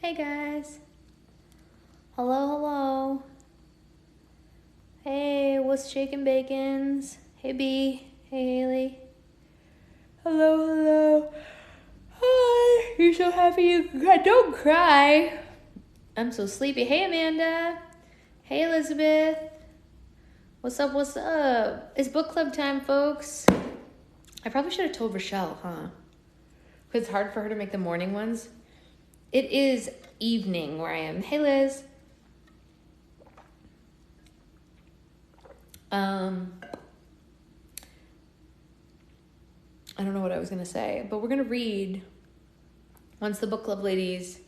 Hey guys. Hello, hello. Hey, what's shaking bacons? Hey B. Hey Haley. Hello, hello. Hi. You're so happy you cried. Don't cry. I'm so sleepy. Hey Amanda. Hey Elizabeth. What's up, what's up? It's book club time, folks. I probably should have told Rochelle, huh? Because it's hard for her to make the morning ones. It is evening where I am. Hey, Liz. I don't know what I was going to say, but we're going to read once the book club ladies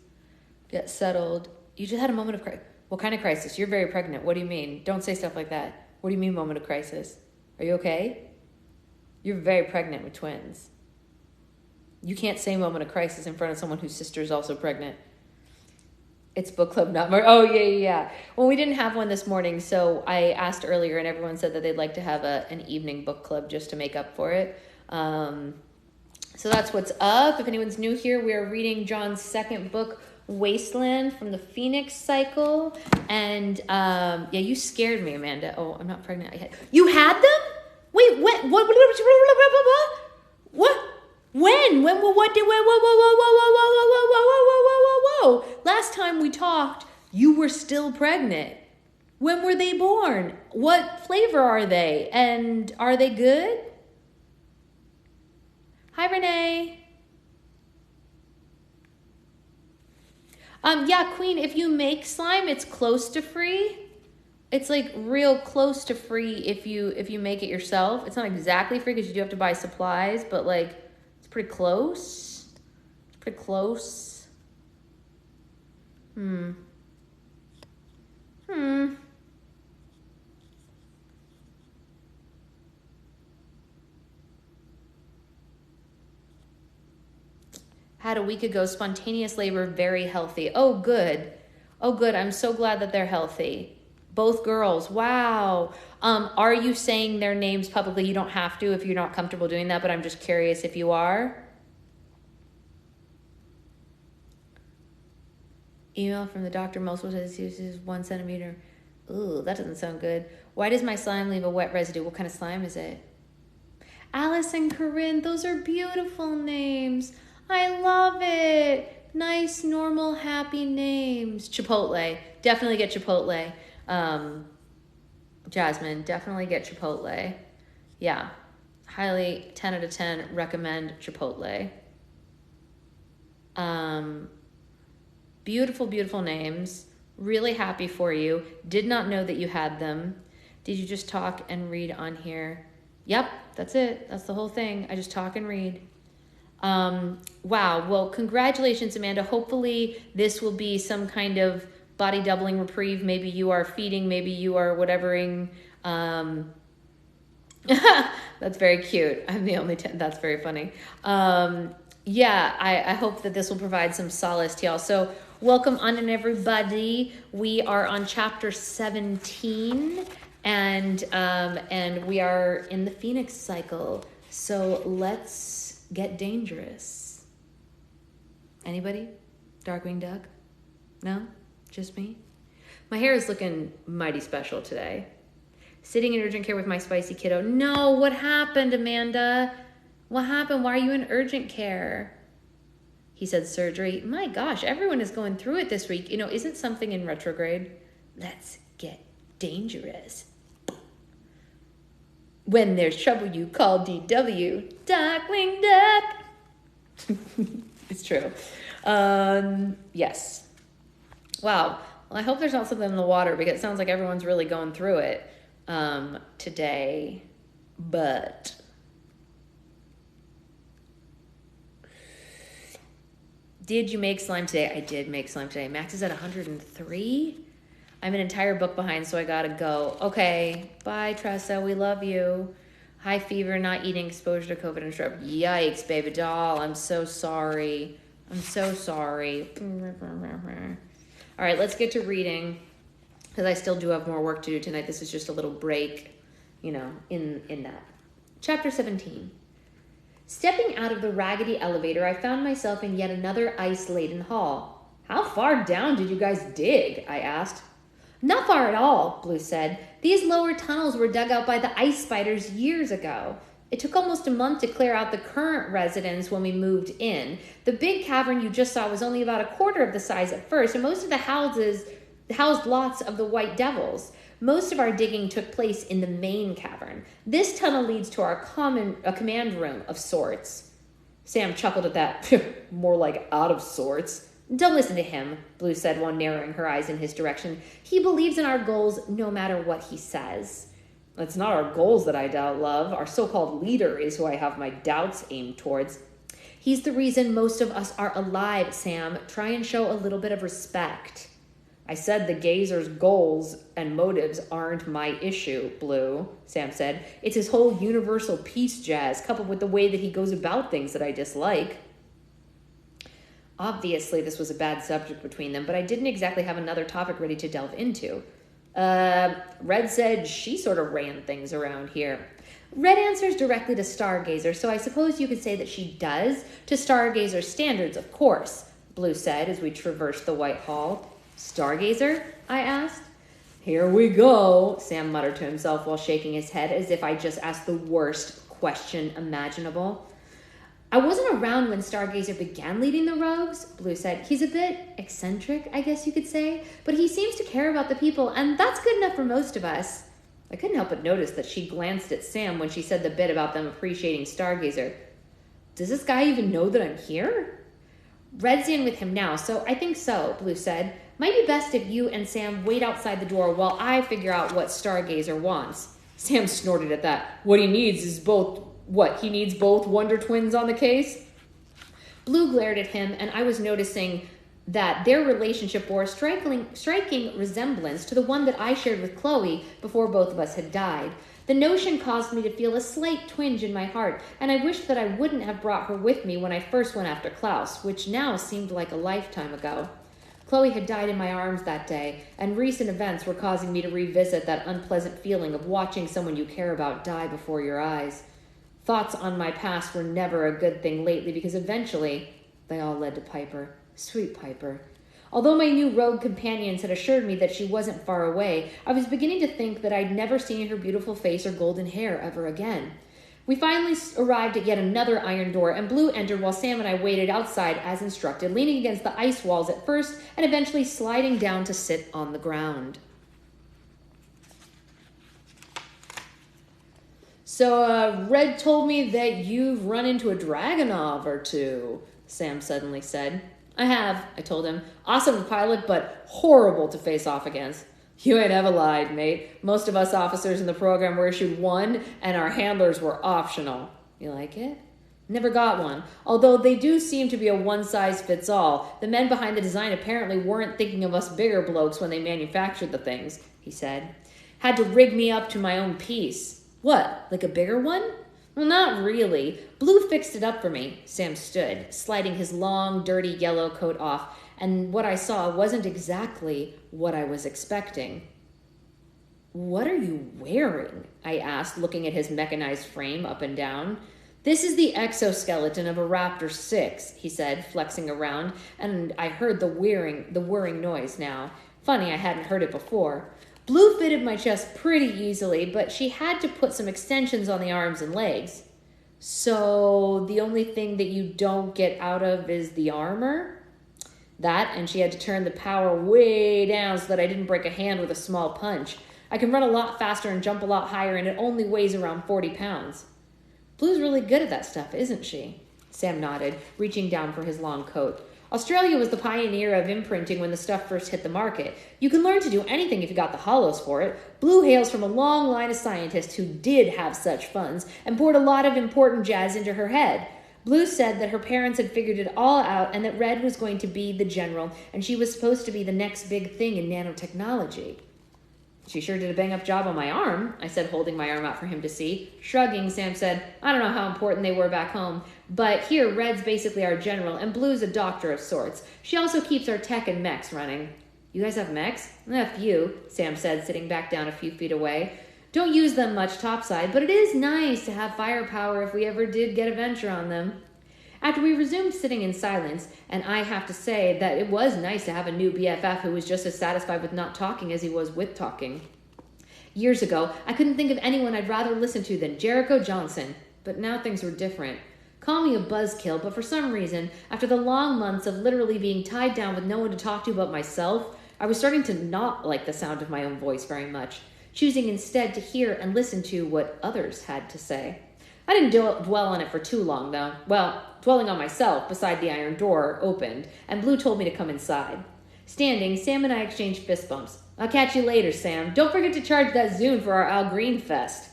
get settled. You just had a moment of crisis. What kind of crisis? You're very pregnant. What do you mean? Don't say stuff like that. What do you mean moment of crisis? Are you okay? You're very pregnant with twins. You can't say moment of crisis in front of someone whose sister is also pregnant. It's book club, not more. Oh, yeah. Well, we didn't have one this morning, so I asked earlier, and everyone said that they'd like to have an evening book club just to make up for it. So that's what's up. If anyone's new here, we are reading John's second book, Wasteland, from the Phoenix Cycle. And yeah, you scared me, Amanda. Oh, I'm not pregnant. You had them? Wait, what? What? When? What did? Whoa. Last time we talked, you were still pregnant. When were they born? What flavor are they? And are they good? Hi, Renee. Yeah, Queen, if you make slime, it's close to free. It's like real close to free if you make it yourself. It's not exactly free because you do have to buy supplies, but like it's pretty close. It's pretty close. Had a week ago, spontaneous labor, very healthy. Oh, good. I'm so glad that they're healthy. Both girls. Wow. Are you saying their names publicly? You don't have to if you're not comfortable doing that, but I'm just curious if you are. Email from the doctor. Most is 1 centimeter. Ooh, that doesn't sound good. Why does my slime leave a wet residue? What kind of slime is it? Alice and Corinne, those are beautiful names. I love it. Nice, normal, happy names. Chipotle. Definitely get Chipotle. Jasmine, definitely get Chipotle. Yeah. Highly 10 out of 10 recommend Chipotle. Beautiful, beautiful names. Really happy for you. Did not know that you had them. Did you just talk and read on here? Yep, that's it. That's the whole thing. I just talk and read. Wow. Well, congratulations, Amanda. Hopefully this will be some kind of body doubling reprieve. Maybe you are feeding, maybe you are whatevering. That's very cute. I'm the only, that's very funny. Yeah, I hope that this will provide some solace to y'all. So welcome on in everybody. We are on chapter 17 and we are in the Phoenix Cycle. So let's get dangerous. Anybody? Darkwing Duck? No? Just me? My hair is looking mighty special today. Sitting in urgent care with my spicy kiddo. No, what happened, Amanda? What happened? Why are you in urgent care? He said surgery. My gosh, everyone is going through it this week. You know, isn't something in retrograde? Let's get dangerous. When there's trouble, you call DW. Darkwing Duck. It's true. Yes. Wow. Well, I hope there's not something in the water because it sounds like everyone's really going through it today. But did you make slime today? I did make slime today. Max is at 103. I'm an entire book behind, so I gotta go. Okay, bye, Tressa. We love you. High fever, not eating, exposure to COVID and strep. Yikes, baby doll. I'm so sorry. I'm so sorry. All right, let's get to reading because I still do have more work to do tonight. This is just a little break, you know, in that. Chapter 17. Stepping out of the raggedy elevator, I found myself in yet another ice-laden hall. How far down did you guys dig? I asked. Not far at all, Blue said. These lower tunnels were dug out by the ice spiders years ago. It took almost a month to clear out the current residence when we moved in. The big cavern you just saw was only about a quarter of the size at first, and most of the houses housed lots of the white devils. Most of our digging took place in the main cavern. This tunnel leads to our command room of sorts. Sam chuckled at that. More like out of sorts. Don't listen to him, Blue said while narrowing her eyes in his direction. He believes in our goals no matter what he says. It's not our goals that I doubt, love. Our so-called leader is who I have my doubts aimed towards. He's the reason most of us are alive, Sam. Try and show a little bit of respect. I said the gazer's goals and motives aren't my issue, Blue, Sam said. It's his whole universal peace jazz, coupled with the way that he goes about things that I dislike. Obviously, this was a bad subject between them, but I didn't exactly have another topic ready to delve into. Red said she sort of ran things around here. Red answers directly to Stargazer, so I suppose you could say that she does, to Stargazer's standards, of course, Blue said as we traversed the White Hall. Stargazer? I asked. Here we go, Sam muttered to himself while shaking his head as if I just asked the worst question imaginable. I wasn't around when Stargazer began leading the rogues, Blue said. He's a bit eccentric, I guess you could say, but he seems to care about the people, and that's good enough for most of us. I couldn't help but notice that she glanced at Sam when she said the bit about them appreciating Stargazer. Does this guy even know that I'm here? Red's in with him now, so I think so, Blue said. Might be best if you and Sam wait outside the door while I figure out what Stargazer wants. Sam snorted at that. What he needs is both... What, he needs both Wonder Twins on the case? Blue glared at him, and I was noticing that their relationship bore a striking resemblance to the one that I shared with Chloe before both of us had died. The notion caused me to feel a slight twinge in my heart, and I wished that I wouldn't have brought her with me when I first went after Klaus, which now seemed like a lifetime ago. Chloe had died in my arms that day, and recent events were causing me to revisit that unpleasant feeling of watching someone you care about die before your eyes. Thoughts on my past were never a good thing lately because eventually they all led to Piper. Sweet Piper. Although my new rogue companions had assured me that she wasn't far away, I was beginning to think that I'd never seen her beautiful face or golden hair ever again. We finally arrived at yet another iron door, and Blue entered while Sam and I waited outside as instructed, leaning against the ice walls at first and eventually sliding down to sit on the ground. So, Red told me that you've run into a Dragonov or two, Sam suddenly said. I have, I told him. Awesome pilot, but horrible to face off against. You ain't ever lied, mate. Most of us officers in the program were issued one, and our handlers were optional. You like it? Never got one. Although they do seem to be a one-size-fits-all. The men behind the design apparently weren't thinking of us bigger blokes when they manufactured the things, he said. Had to rig me up to my own piece. What, like a bigger one? Well, not really. Blue fixed it up for me. Sam stood, sliding his long, dirty yellow coat off, and what I saw wasn't exactly what I was expecting. What are you wearing? I asked, looking at his mechanized frame up and down. This is the exoskeleton of a Raptor 6, he said, flexing around, and I heard the whirring noise now. Funny, I hadn't heard it before. Blue fitted my chest pretty easily, but she had to put some extensions on the arms and legs. So the only thing that you don't get out of is the armor? That, and she had to turn the power way down so that I didn't break a hand with a small punch. I can run a lot faster and jump a lot higher, and it only weighs around 40 pounds. Blue's really good at that stuff, isn't she? Sam nodded, reaching down for his long coat. Australia was the pioneer of imprinting when the stuff first hit the market. You can learn to do anything if you got the hollows for it. Blue hails from a long line of scientists who did have such funds and poured a lot of important jazz into her head. Blue said that her parents had figured it all out and that Red was going to be the general and she was supposed to be the next big thing in nanotechnology. She sure did a bang-up job on my arm, I said, holding my arm out for him to see. Shrugging, Sam said, I don't know how important they were back home, but here Red's basically our general, and Blue's a doctor of sorts. She also keeps our tech and mechs running. You guys have mechs? A few, Sam said, sitting back down a few feet away. Don't use them much topside, but it is nice to have firepower if we ever did get a venture on them. After we resumed sitting in silence, and I have to say that it was nice to have a new BFF who was just as satisfied with not talking as he was with talking. Years ago, I couldn't think of anyone I'd rather listen to than Jericho Johnson, but now things were different. Call me a buzzkill, but for some reason, after the long months of literally being tied down with no one to talk to but myself, I was starting to not like the sound of my own voice very much, choosing instead to hear and listen to what others had to say. I didn't dwell on it for too long, though. Well, dwelling on myself beside the iron door opened, and Blue told me to come inside. Standing, Sam and I exchanged fist bumps. I'll catch you later, Sam. Don't forget to charge that Zune for our Al Green Fest.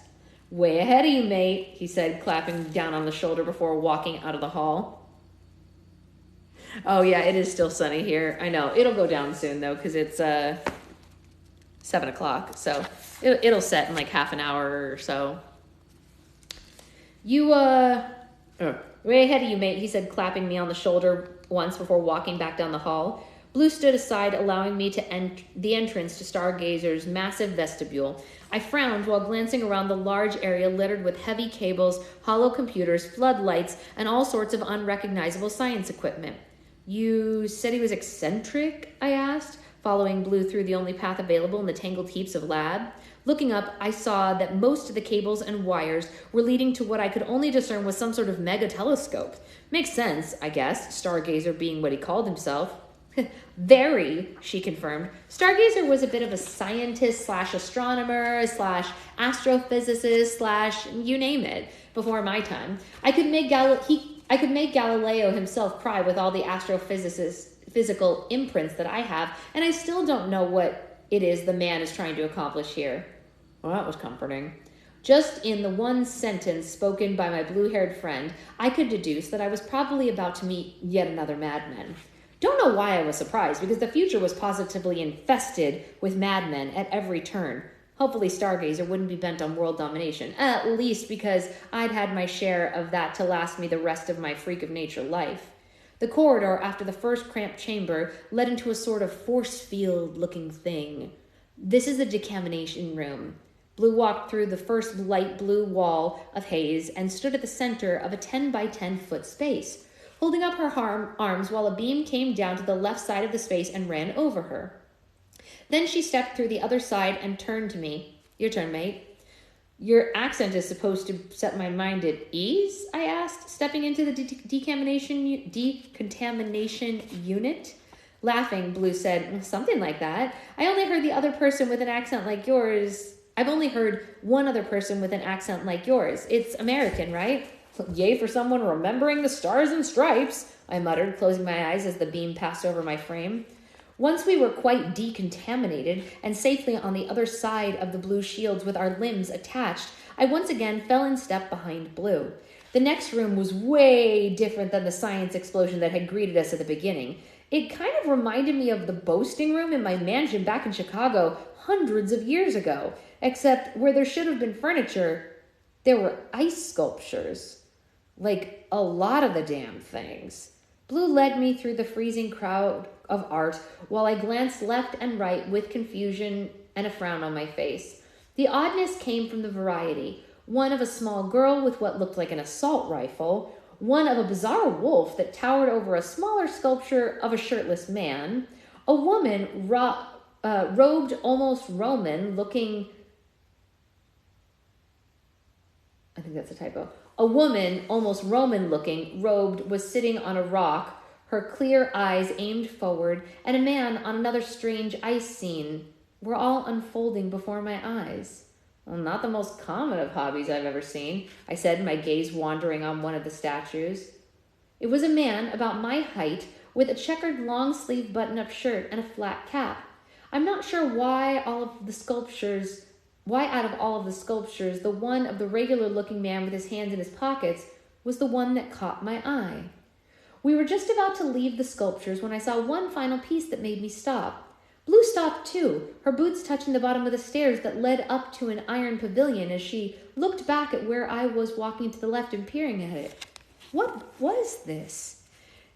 Way ahead of you, mate, he said, clapping down on the shoulder before walking out of the hall. Oh, yeah, it is still sunny here. I know. It'll go down soon, though, because it's 7 o'clock. So it'll set in like half an hour or so. Way ahead of you, mate, he said, clapping me on the shoulder once before walking back down the hall. Blue stood aside, allowing me to the entrance to Stargazer's massive vestibule. I frowned while glancing around the large area littered with heavy cables, hollow computers, floodlights, and all sorts of unrecognizable science equipment. You said he was eccentric? I asked, following Blue through the only path available in the tangled heaps of lab. Looking up, I saw that most of the cables and wires were leading to what I could only discern was some sort of mega telescope. Makes sense, I guess, Stargazer being what he called himself. Very, she confirmed. Stargazer was a bit of a scientist slash astronomer slash astrophysicist slash you name it before my time. I could make Galileo himself cry with all the astrophysical imprints that I have, and I still don't know what it is the man is trying to accomplish here. Well, that was comforting. Just in the one sentence spoken by my blue-haired friend, I could deduce that I was probably about to meet yet another madman. Don't know why I was surprised, because the future was positively infested with madmen at every turn. Hopefully Stargazer wouldn't be bent on world domination, at least because I'd had my share of that to last me the rest of my freak of nature life. The corridor after the first cramped chamber led into a sort of force field-looking thing. This is the decontamination room. Blue walked through the first light blue wall of haze and stood at the center of a 10 by 10 foot space, holding up her arms while a beam came down to the left side of the space and ran over her. Then she stepped through the other side and turned to me. Your turn, mate. Your accent is supposed to set my mind at ease? I asked, stepping into the decontamination unit. Laughing, Blue said, something like that. I've only heard one other person with an accent like yours. It's American, right? Yay for someone remembering the stars and stripes, I muttered, closing my eyes as the beam passed over my frame. Once we were quite decontaminated and safely on the other side of the blue shields with our limbs attached, I once again fell in step behind Blue. The next room was way different than the science explosion that had greeted us at the beginning. It kind of reminded me of the boasting room in my mansion back in Chicago hundreds of years ago, except where there should have been furniture, there were ice sculptures. Like a lot of the damn things. Blue led me through the freezing crowd of art while I glanced left and right with confusion and a frown on my face. The oddness came from the variety. One of a small girl with what looked like an assault rifle, one of a bizarre wolf that towered over a smaller sculpture of a shirtless man, a woman robed almost Roman looking... I think that's a typo. A woman, almost Roman-looking, robed, was sitting on a rock, her clear eyes aimed forward, and a man on another strange ice scene were all unfolding before my eyes. Well, not the most common of hobbies I've ever seen, I said, my gaze wandering on one of the statues. It was a man about my height with a checkered long-sleeve button-up shirt and a flat cap. I'm not sure why out of all of the sculptures, the one of the regular-looking man with his hands in his pockets was the one that caught my eye. We were just about to leave the sculptures when I saw one final piece that made me stop. Blue stopped too, her boots touching the bottom of the stairs that led up to an iron pavilion as she looked back at where I was walking to the left and peering at it. What was this?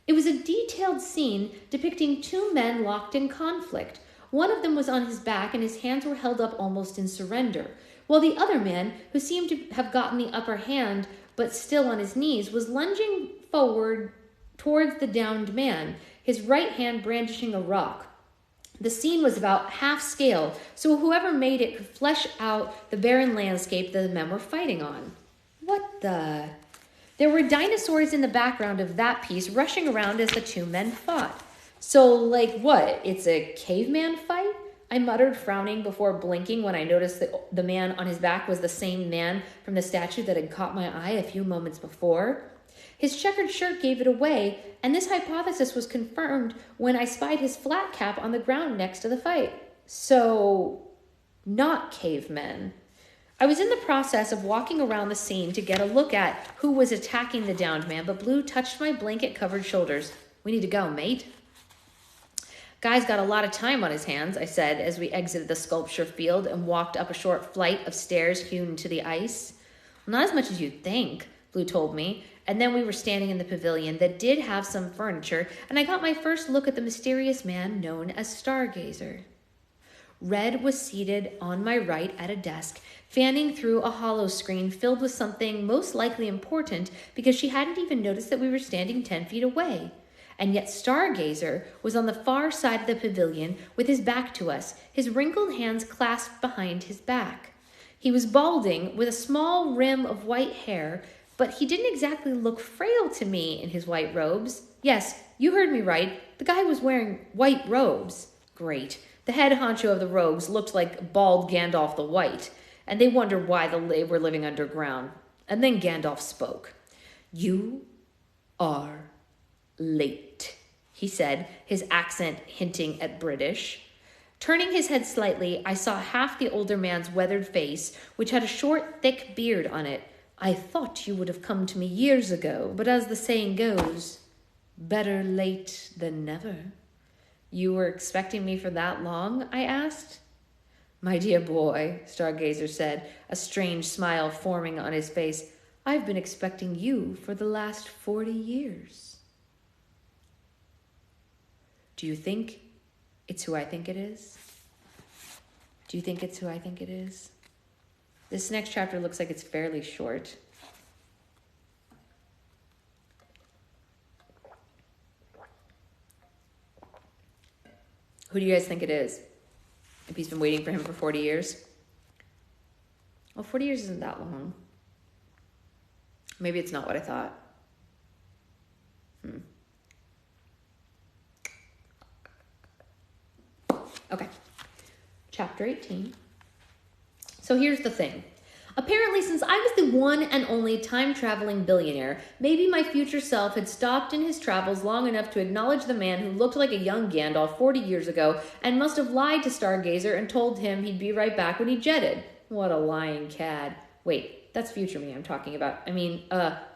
It was a detailed scene depicting two men locked in conflict. One of them was on his back and his hands were held up almost in surrender, while the other man, who seemed to have gotten the upper hand but still on his knees, was lunging forward towards the downed man, his right hand brandishing a rock. The scene was about half scale, so whoever made it could flesh out the barren landscape that the men were fighting on. What the? There were dinosaurs in the background of that piece rushing around as the two men fought. So, like what? It's a caveman fight? I muttered, frowning before blinking when I noticed that the man on his back was the same man from the statue that had caught my eye a few moments before. His checkered shirt gave it away, and this hypothesis was confirmed when I spied his flat cap on the ground next to the fight. So, not cavemen. I was in the process of walking around the scene to get a look at who was attacking the downed man, but Blue touched my blanket-covered shoulders. We need to go, mate. Guy's got a lot of time on his hands, I said as we exited the sculpture field and walked up a short flight of stairs hewn into the ice. Well, not as much as you'd think, Blue told me, and then we were standing in the pavilion that did have some furniture, and I got my first look at the mysterious man known as Stargazer. Red was seated on my right at a desk, fanning through a hollow screen filled with something most likely important because she hadn't even noticed that we were standing 10 feet away. And yet Stargazer was on the far side of the pavilion with his back to us, his wrinkled hands clasped behind his back. He was balding with a small rim of white hair, but he didn't exactly look frail to me in his white robes. Yes, you heard me right. The guy was wearing white robes. Great. The head honcho of the rogues looked like bald Gandalf the White, and they wondered why they were living underground. And then Gandalf spoke. "You are late," he said, his accent hinting at British. Turning his head slightly, I saw half the older man's weathered face, which had a short, thick beard on it. "I thought you would have come to me years ago, but as the saying goes, better late than never." "You were expecting me for that long?" I asked. "My dear boy," Stargazer said, a strange smile forming on his face, "I've been expecting you for the last 40 years. Do you think it's who I think it is? Do you think it's who I think it is? This next chapter looks like it's fairly short. Who do you guys think it is? If he's been waiting for him for 40 years? Well, 40 years isn't that long. Maybe it's not what I thought. Okay, chapter 18. So here's the thing. Apparently, since I was the one and only time-traveling billionaire, maybe my future self had stopped in his travels long enough to acknowledge the man who looked like a young Gandalf 40 years ago and must have lied to Stargazer and told him he'd be right back when he jetted. What a lying cad. Wait, that's future me I'm talking about.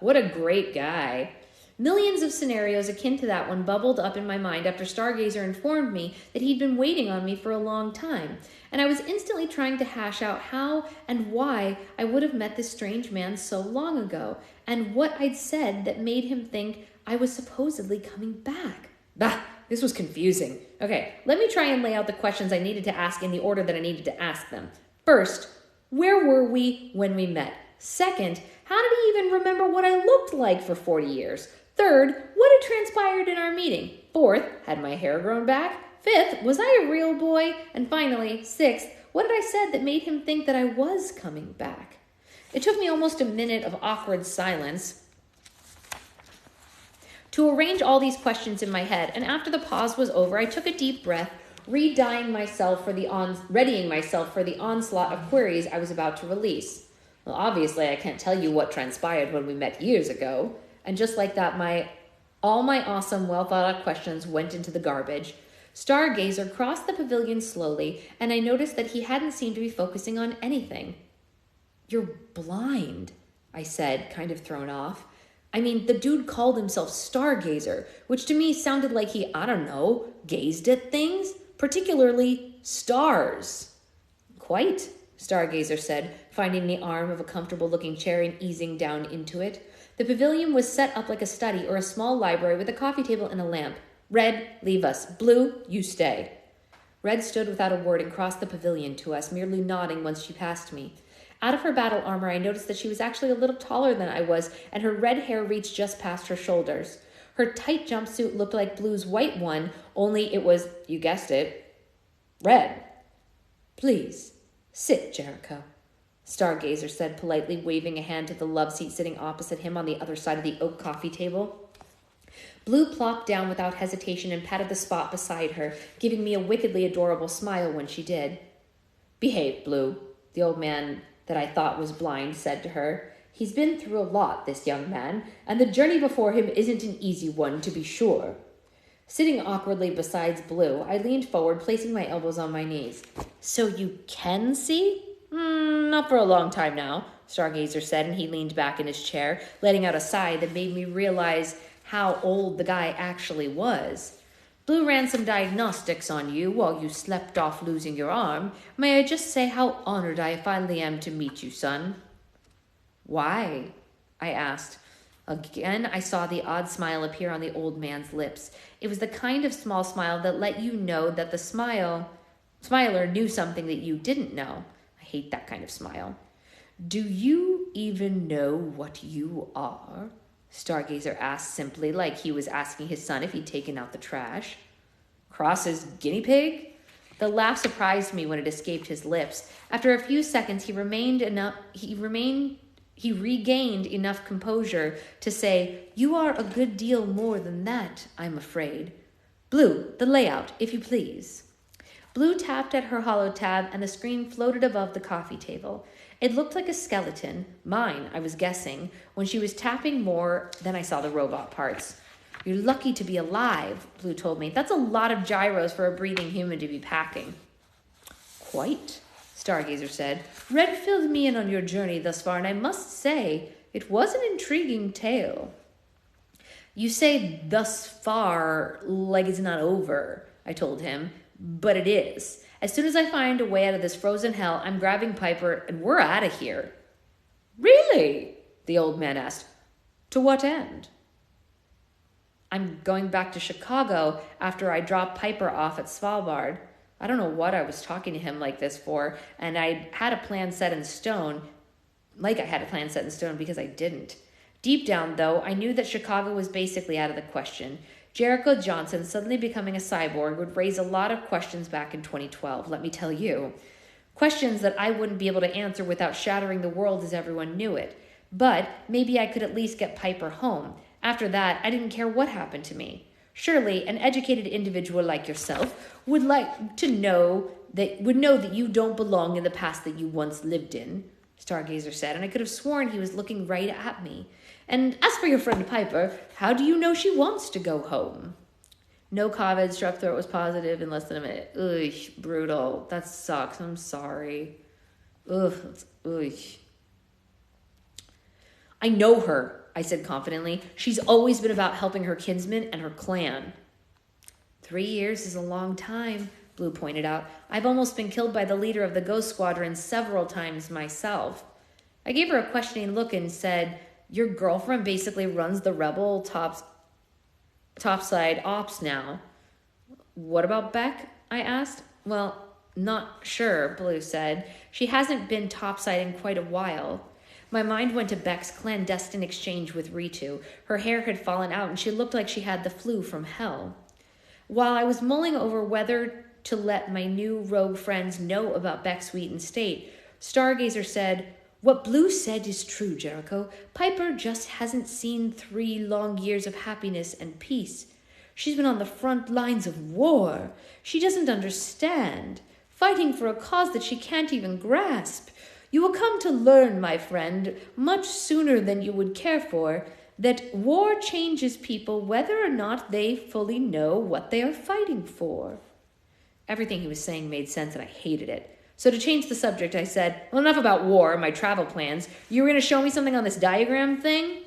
What a great guy. Millions of scenarios akin to that one bubbled up in my mind after Stargazer informed me that he'd been waiting on me for a long time, and I was instantly trying to hash out how and why I would have met this strange man so long ago, and what I'd said that made him think I was supposedly coming back. Bah, this was confusing. Okay, let me try and lay out the questions I needed to ask in the order that I needed to ask them. First, where were we when we met? Second, how did he even remember what I looked like for 40 years? Third, what had transpired in our meeting? Fourth, had my hair grown back? Fifth, was I a real boy? And finally, sixth, what had I said that made him think that I was coming back? It took me almost a minute of awkward silence to arrange all these questions in my head, and after the pause was over, I took a deep breath, readying myself for the onslaught of queries I was about to release. Well, obviously, I can't tell you what transpired when we met years ago. And just like that, all my awesome, well-thought-out questions went into the garbage. Stargazer crossed the pavilion slowly, and I noticed that he hadn't seemed to be focusing on anything. "You're blind," I said, kind of thrown off. The dude called himself Stargazer, which to me sounded like he, gazed at things, particularly stars. "Quite," Stargazer said, finding the arm of a comfortable-looking chair and easing down into it. The pavilion was set up like a study or a small library with a coffee table and a lamp. "Red, leave us. Blue, you stay." Red stood without a word and crossed the pavilion to us, merely nodding once she passed me. Out of her battle armor, I noticed that she was actually a little taller than I was, and her red hair reached just past her shoulders. Her tight jumpsuit looked like Blue's white one, only it was, you guessed it, red. "Please, sit, Jericho," Stargazer said politely, waving a hand to the love seat sitting opposite him on the other side of the oak coffee table. Blue plopped down without hesitation and patted the spot beside her, giving me a wickedly adorable smile when she did. "Behave, Blue," the old man that I thought was blind said to her. "He's been through a lot, this young man, and the journey before him isn't an easy one, to be sure." Sitting awkwardly beside Blue, I leaned forward, placing my elbows on my knees. "So you can see?" Not for a long time now," Stargazer said, and he leaned back in his chair, letting out a sigh that made me realize how old the guy actually was. "Blue ran some diagnostics on you while you slept off losing your arm. May I just say how honored I finally am to meet you, son?" "Why?" I asked. Again, I saw the odd smile appear on the old man's lips. It was the kind of small smile that let you know that the smiler knew something that you didn't know. I hate that kind of smile. "Do you even know what you are?" Stargazer asked simply, like he was asking his son if he'd taken out the trash. "Cross's guinea pig?" The laugh surprised me when it escaped his lips. After a few seconds, he regained enough composure to say, "You are a good deal more than that, I'm afraid. Blue, the layout, if you please." Blue tapped at her holotab, and the screen floated above the coffee table. It looked like a skeleton, mine, I was guessing. When she was tapping more, then I saw the robot parts. "You're lucky to be alive," Blue told me. "That's a lot of gyros for a breathing human to be packing." "Quite," Stargazer said. "Red filled me in on your journey thus far, and I must say, it was an intriguing tale." "You say thus far like it's not over," I told him, "but it is. As soon as I find a way out of this frozen hell, I'm grabbing Piper and we're out of here." "Really?" the old man asked. "To what end?" "I'm going back to Chicago after I drop Piper off at Svalbard." I don't know what I was talking to him like this for, and I had a plan set in stone, because I didn't. Deep down, though, I knew that Chicago was basically out of the question. Jericho Johnson suddenly becoming a cyborg would raise a lot of questions back in 2012, let me tell you. Questions that I wouldn't be able to answer without shattering the world as everyone knew it. But maybe I could at least get Piper home. After that, I didn't care what happened to me. Surely an educated individual like yourself would know that you don't belong in the past that you once lived in, Stargazer said, and I could have sworn he was looking right at me. "And as for your friend Piper, how do you know she wants to go home?" "No COVID, strep throat was positive in less than a minute." Ugh, brutal. That sucks. I'm sorry. Ugh. "I know her," I said confidently. "She's always been about helping her kinsmen and her clan." 3 years is a long time, Blue pointed out. "I've almost been killed by the leader of the Ghost Squadron several times myself." I gave her a questioning look and said, "Your girlfriend basically runs the rebel topside ops now." "What about Beck?" I asked. "Well, not sure," Blue said. "She hasn't been topside in quite a while." My mind went to Beck's clandestine exchange with Ritu. Her hair had fallen out and she looked like she had the flu from hell. While I was mulling over whether to let my new rogue friends know about Beck's sweetened state, Stargazer said, "What Blue said is true, Jericho. Piper just hasn't seen 3 long years of happiness and peace. She's been on the front lines of war. She doesn't understand, fighting for a cause that she can't even grasp. You will come to learn, my friend, much sooner than you would care for, that war changes people whether or not they fully know what they are fighting for." Everything he was saying made sense, and I hated it. So to change the subject, I said, "Well, enough about war and my travel plans. You were going to show me something on this diagram thing?"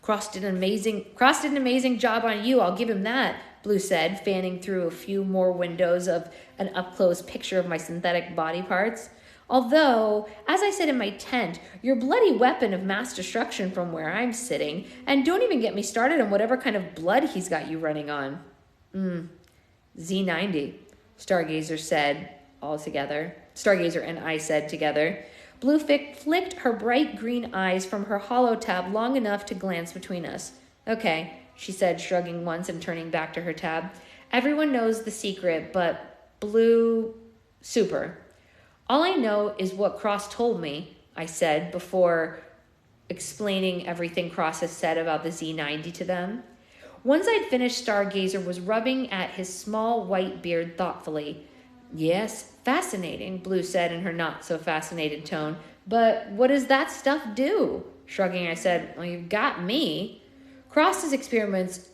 Cross did an amazing job on you, I'll give him that," Blue said, fanning through a few more windows of an up-close picture of my synthetic body parts. "Although, as I said in my tent, your bloody weapon of mass destruction from where I'm sitting, and don't even get me started on whatever kind of blood he's got you running on." Z90, Stargazer and I said together. Blue flicked her bright green eyes from her hollow tab long enough to glance between us. Okay, she said, shrugging once and turning back to her tab. Everyone knows the secret, but Blue... Super. All I know is what Cross told me, I said, before explaining everything Cross has said about the Z90 to them. Once I'd finished, Stargazer was rubbing at his small white beard thoughtfully. Yes, fascinating, Blue said in her not-so-fascinated tone. But what does that stuff do? Shrugging, I said, well, you've got me. Cross's experiments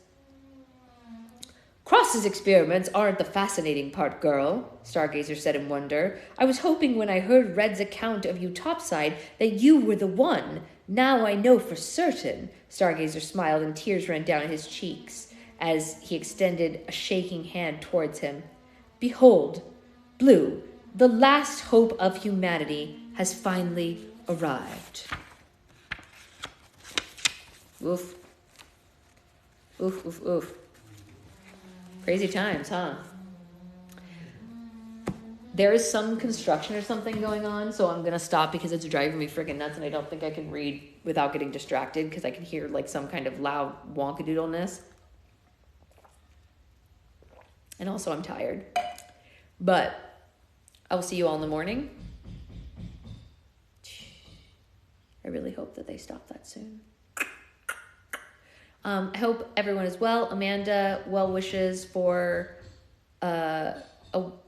aren't the fascinating part, girl, Stargazer said in wonder. I was hoping when I heard Red's account of you topside that you were the one. Now I know for certain. Stargazer smiled and tears ran down his cheeks as he extended a shaking hand towards him. Behold, Blue, the last hope of humanity has finally arrived. Oof. Oof, oof, oof. Crazy times, huh? There is some construction or something going on, so I'm going to stop because it's driving me freaking nuts, and I don't think I can read without getting distracted because I can hear like some kind of loud wonkadoodleness. And also I'm tired. But I will see you all in the morning. I really hope that they stop that soon. I hope everyone is well. Amanda, well wishes for a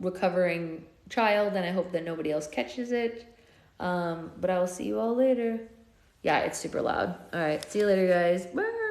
recovering child, and I hope that nobody else catches it. But I will see you all later. Yeah, it's super loud. All right, see you later, guys. Bye.